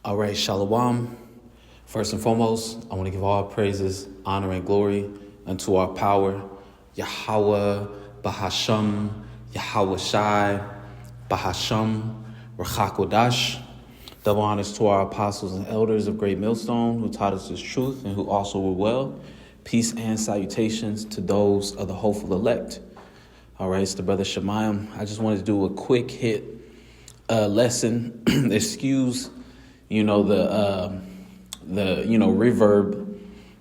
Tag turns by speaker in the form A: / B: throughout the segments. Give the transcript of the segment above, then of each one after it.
A: All right, Shalom. First and foremost, I want to give all praises, honor, and glory unto our power, Yahweh, Bahasham, Yahweh Shai, Bahasham, Rachakodash. Double honors to our apostles and elders of Great Millstone who taught us this truth and who also were well. Peace and salutations to those of the hopeful elect. All right, it's the brother Shemayim. I just wanted to do a quick hit lesson. Excuse, the reverb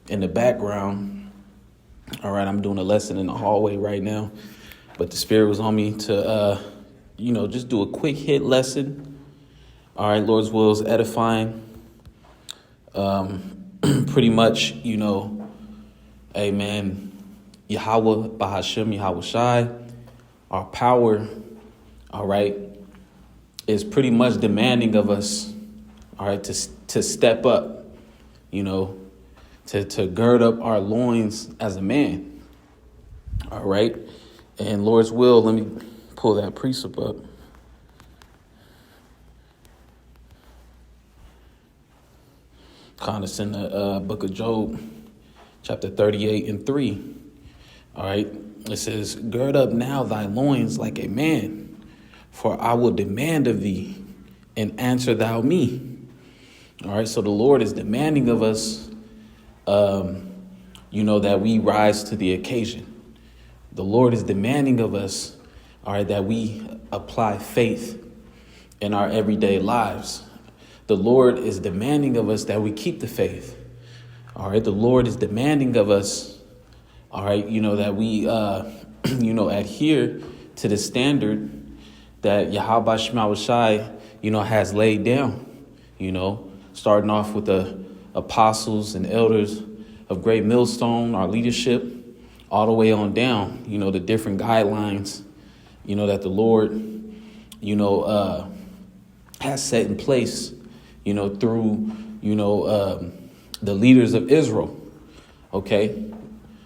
A: in the background. All right, I'm doing a lesson in the hallway right now, but the Spirit was on me to, just do a quick hit lesson. All right, Lord's will is edifying. Pretty much, amen. Yahweh, Bahasham, Yahweh Shai, our power, all right, is pretty much demanding of us, all right, to step up, to gird up our loins as a man, all right? And Lord's will, let me pull that precept up. Kind of in the book of Job, chapter 38 and 3, all right? It says, gird up now thy loins like a man, for I will demand of thee, and answer thou me. All right, so the Lord is demanding of us, that we rise to the occasion. The Lord is demanding of us, all right, that we apply faith in our everyday lives. The Lord is demanding of us that we keep the faith. All right, the Lord is demanding of us, all right, that we, adhere to the standard that Yahweh Shema Shai, has laid down, starting off with the apostles and elders of Great Millstone, our leadership, all the way on down, the different guidelines, that the Lord, has set in place, through, the leaders of Israel, okay,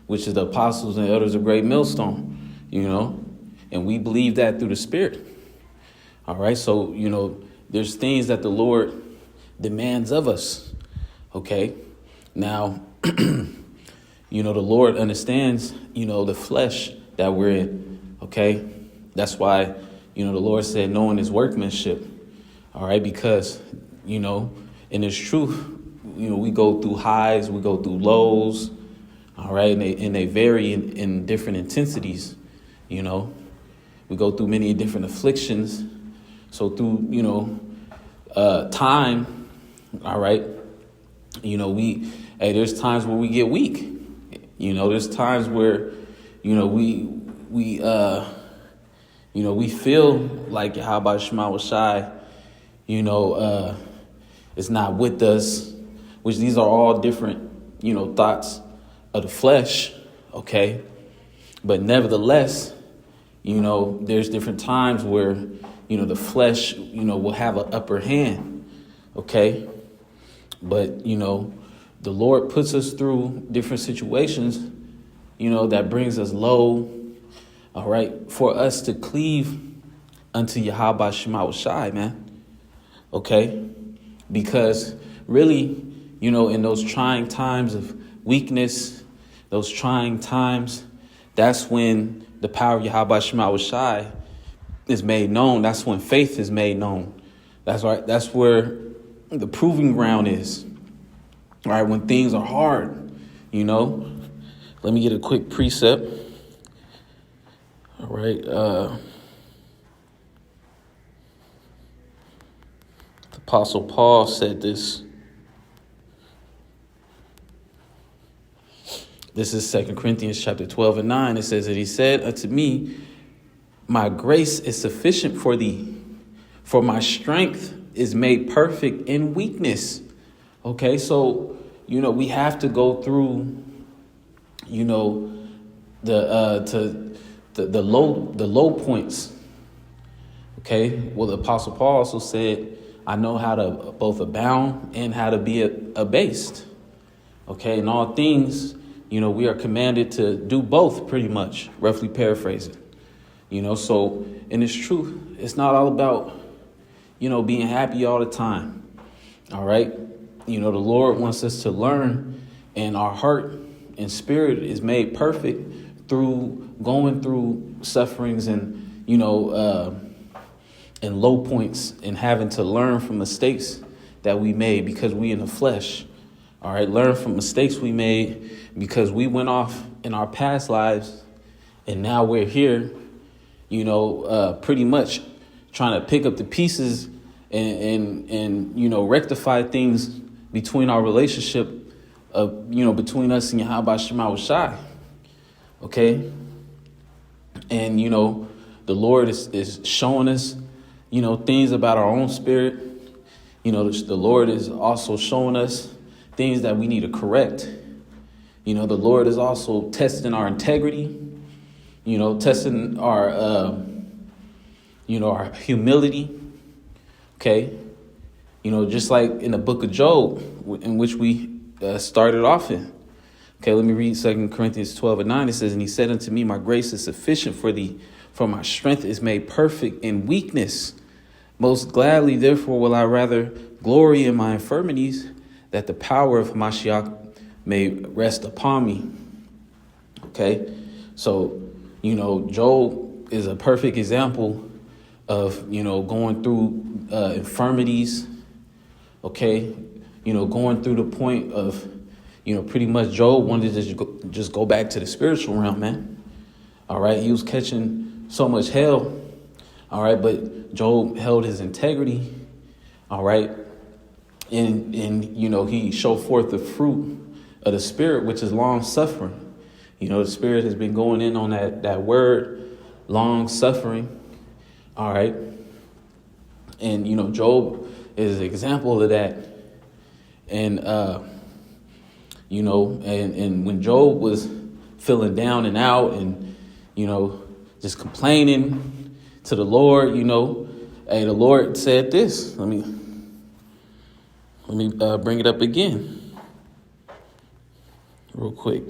A: which is the apostles and elders of Great Millstone, and we believe that through the Spirit. All right, so, there's things that the Lord demands of us, okay? Now, the Lord understands, the flesh that we're in, okay? That's why, the Lord said, knowing his workmanship, all right? Because, in his truth, we go through highs, we go through lows, all right? And they vary in different intensities, we go through many different afflictions. So through, time, all right, there's times where we get weak. There's times where, we feel like Yahweh Shema Shai, is not with us, which these are all different, thoughts of the flesh, okay? But nevertheless, there's different times where, the flesh, will have an upper hand, okay? But, the Lord puts us through different situations, that brings us low, all right, for us to cleave unto Yahweh Shema Shai, man, okay? Because really, in those trying times of weakness, those trying times, that's when the power of Yahweh Shema Shai is made known. That's when faith is made known. That's right. That's where the proving ground is. All right. When things are hard, let me get a quick precept. All right. The Apostle Paul said this. This is 2 Corinthians chapter 12 and 9. It says that he said unto me, my grace is sufficient for thee, for my strength is made perfect in weakness. Okay, so, we have to go through, the low points. Okay, well, the Apostle Paul also said, I know how to both abound and how to be abased. Okay, in all things, we are commanded to do both, pretty much, roughly paraphrasing. So in this truth, it's not all about, being happy all the time. All right. The Lord wants us to learn, and our heart and spirit is made perfect through going through sufferings and, and low points, and having to learn from mistakes that we made because we in the flesh. All right. Learn from mistakes we made because we went off in our past lives, and now we're here, pretty much trying to pick up the pieces and rectify things between our relationship between us and Yahweh Shema Shai. Okay. And, the Lord is showing us, things about our own spirit. The Lord is also showing us things that we need to correct. The Lord is also testing our integrity, testing our, our humility. Okay. Just like in the book of Job, in which we started off in. Okay, let me read 2 Corinthians 12:9. It says, "And he said unto me, my grace is sufficient for thee, for my strength is made perfect in weakness. Most gladly, therefore, will I rather glory in my infirmities, that the power of Mashiach may rest upon me." Okay, so, Job is a perfect example of, going through infirmities. Okay, going through the point of, pretty much Job wanted to just go back to the spiritual realm, man. All right, he was catching so much hell. All right, but Job held his integrity. All right, and he showed forth the fruit of the spirit, which is long suffering. The spirit has been going in on that word, long suffering. All right, and Job is an example of that. And and when Job was feeling down and out and just complaining to the Lord, hey, the Lord said this. Let me bring it up again real quick.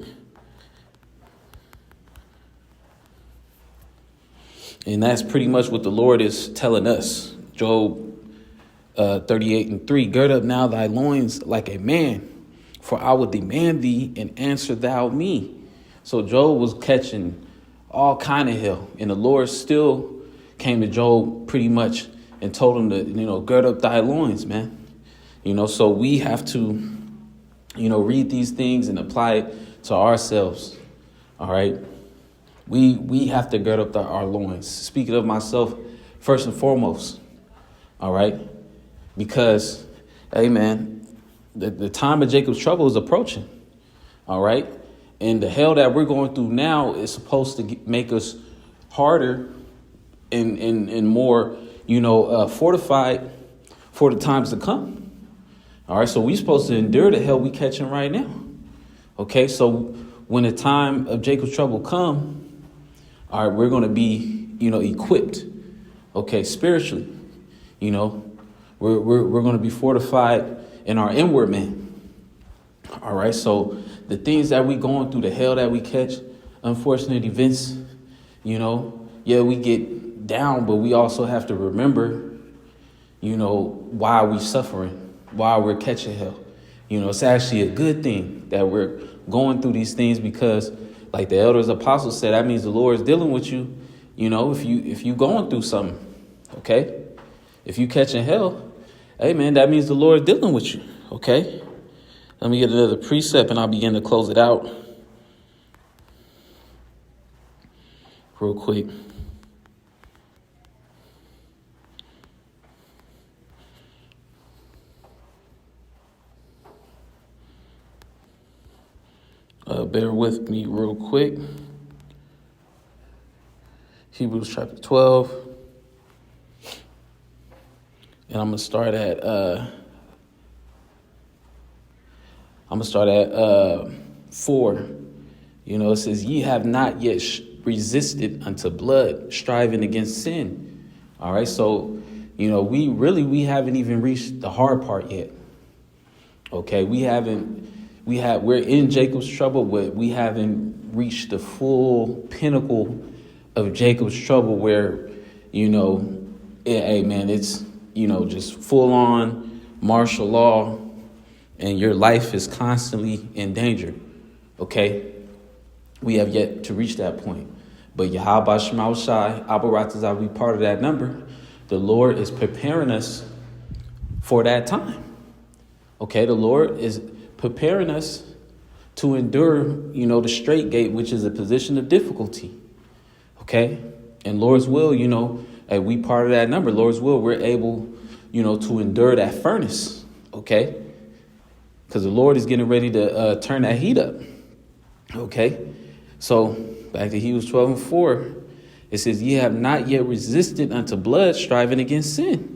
A: And that's pretty much what the Lord is telling us. Job 38:3, "Gird up now thy loins like a man, for I will demand thee, and answer thou me." So Job was catching all kind of hell, and the Lord still came to Job pretty much and told him to, gird up thy loins, man. So we have to, read these things and apply it to ourselves. All right. We have to gird up our loins. Speaking of myself, first and foremost. All right. Because, hey, man, the time of Jacob's trouble is approaching. All right. And the hell that we're going through now is supposed to make us harder and more, fortified for the times to come. All right. So we're supposed to endure the hell we catching right now. OK, so when the time of Jacob's trouble come, all right, we're going to be, equipped. OK, spiritually, we're going to be fortified in our inward man. All right. So the things that we going through, the hell that we catch, unfortunate events, we get down, but we also have to remember, why we suffering, why we're catching hell. It's actually a good thing that we're going through these things, because like the elders apostles said, that means the Lord is dealing with you, if you going through something. OK, if you catching hell, hey, man, that means the Lord is dealing with you. OK, let me get another precept and I'll begin to close it out real quick. Bear with me real quick. Hebrews chapter 12. And I'm going to start at 4. It says, "Ye have not yet resisted unto blood, striving against sin." All right. So, we haven't even reached the hard part yet. Okay. We're in Jacob's trouble, but we haven't reached the full pinnacle of Jacob's trouble where, hey, man, it's, just full on martial law and your life is constantly in danger. Okay? We have yet to reach that point. But Yahweh Shema Shai, Abaratazah, we part of that number. The Lord is preparing us for that time. Okay, the Lord is preparing us to endure, the straight gate, which is a position of difficulty. Okay, and Lord's will, we part of that number. Lord's will, we're able, to endure that furnace. Okay, because the Lord is getting ready to turn that heat up. Okay, so back to Hebrews 12:4, it says, "Ye have not yet resisted unto blood, striving against sin.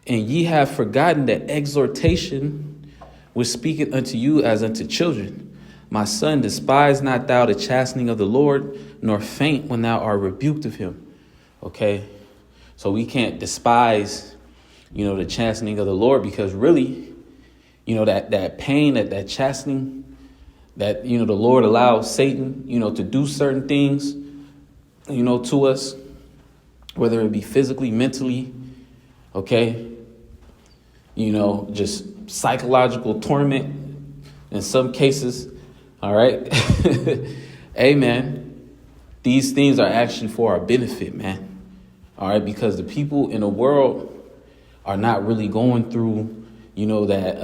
A: And ye have forgotten that exhortation was speaking unto you as unto children. My son, despise not thou the chastening of the Lord, nor faint when thou art rebuked of him." Okay, so we can't despise, the chastening of the Lord, because really, that pain, that chastening, that, the Lord allows Satan, to do certain things, to us, whether it be physically, mentally, okay, just psychological torment in some cases. All right. Amen. These things are actually for our benefit, man. All right. Because the people in the world are not really going through, that,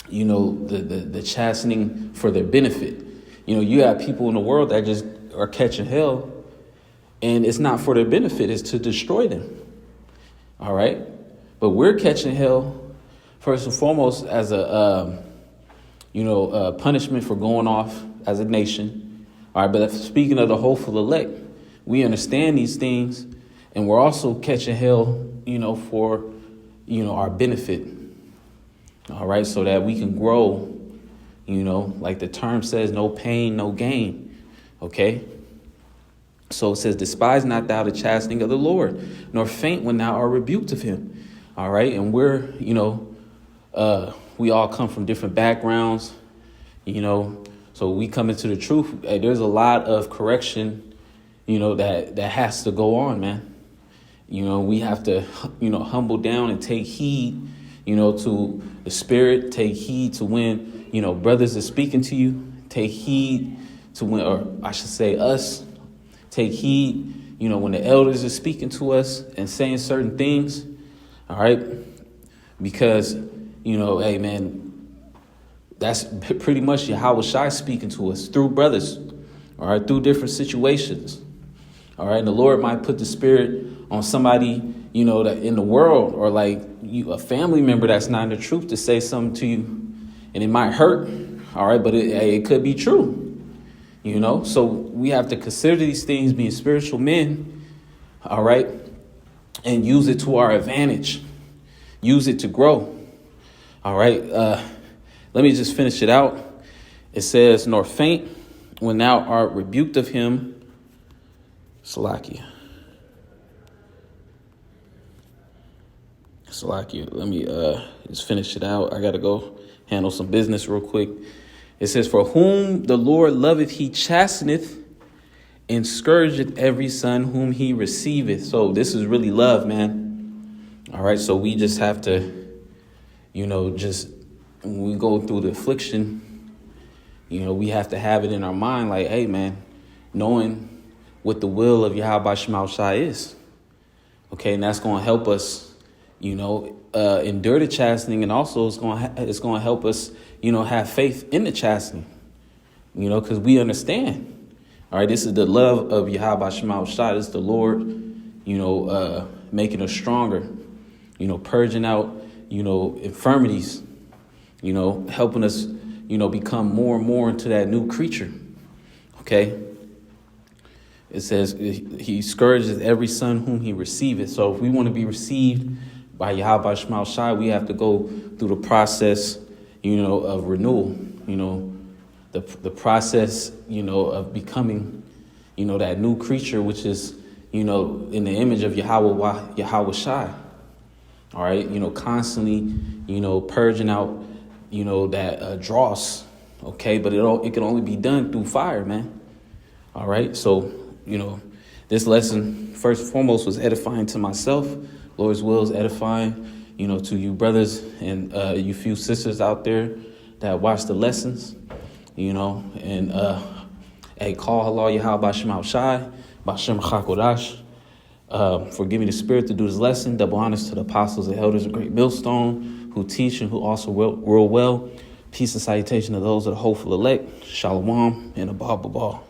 A: the chastening for their benefit. You have people in the world that just are catching hell, and it's not for their benefit. It's to destroy them. All right. But we're catching hell first and foremost as a punishment for going off as a nation. All right. But speaking of the hopeful elect, we understand these things, and we're also catching hell, for, our benefit. All right. So that we can grow, like the term says, no pain, no gain. OK. So it says, "Despise not thou the chastening of the Lord, nor faint when thou art rebuked of him." All right. And we're, we all come from different backgrounds, so we come into the truth. Hey, there's a lot of correction, that has to go on, man. We have to, humble down and take heed, to the Spirit, take heed to when, brothers are speaking to you, take heed to when, or I should say us, take heed, when the elders are speaking to us and saying certain things. All right. Because, hey, man, that's pretty much Yahweh Shai speaking to us through brothers. All right. Through different situations. All right. And the Lord might put the Spirit on somebody, that in the world, or like a family member that's not in the truth, to say something to you, and it might hurt. All right. But it could be true, so we have to consider these things, being spiritual men. All right. And use it to our advantage. Use it to grow. All right. Let me just finish it out. It says, "Nor faint when thou art rebuked of him." Salakia. Let me just finish it out. I got to go handle some business real quick. It says, "For whom the Lord loveth, he chasteneth, and scourgeth every son whom he receiveth." So this is really love, man. All right. So we just have to, just when we go through the affliction, we have to have it in our mind like, hey, man, knowing what the will of Yahweh Shema Shai is. OK, and that's going to help us, endure the chastening. And also it's going to help us, have faith in the chastening, because we understand. All right, this is the love of Yahweh Shema Shai. This is the Lord, making us stronger, purging out, infirmities, helping us, become more and more into that new creature. Okay. It says he scourges every son whom he receiveth. So if we want to be received by Yahweh Shema Shai, we have to go through the process, of renewal, the process, of becoming, that new creature, which is, in the image of Yahweh Shai. All right. Constantly, purging out, that dross. OK, but it can only be done through fire, man. All right. So, this lesson, first and foremost, was edifying to myself. Lord's will is edifying, to you brothers and you few sisters out there that watch the lessons, and hey, call halal Yahweh Bashem Shai, Bashem Chakodash. For giving the spirit to do this lesson. Double honors to the apostles and elders of Great Millstone who teach and who also rule well. Peace and salutation to those of the hopeful elect. Shalom and above all.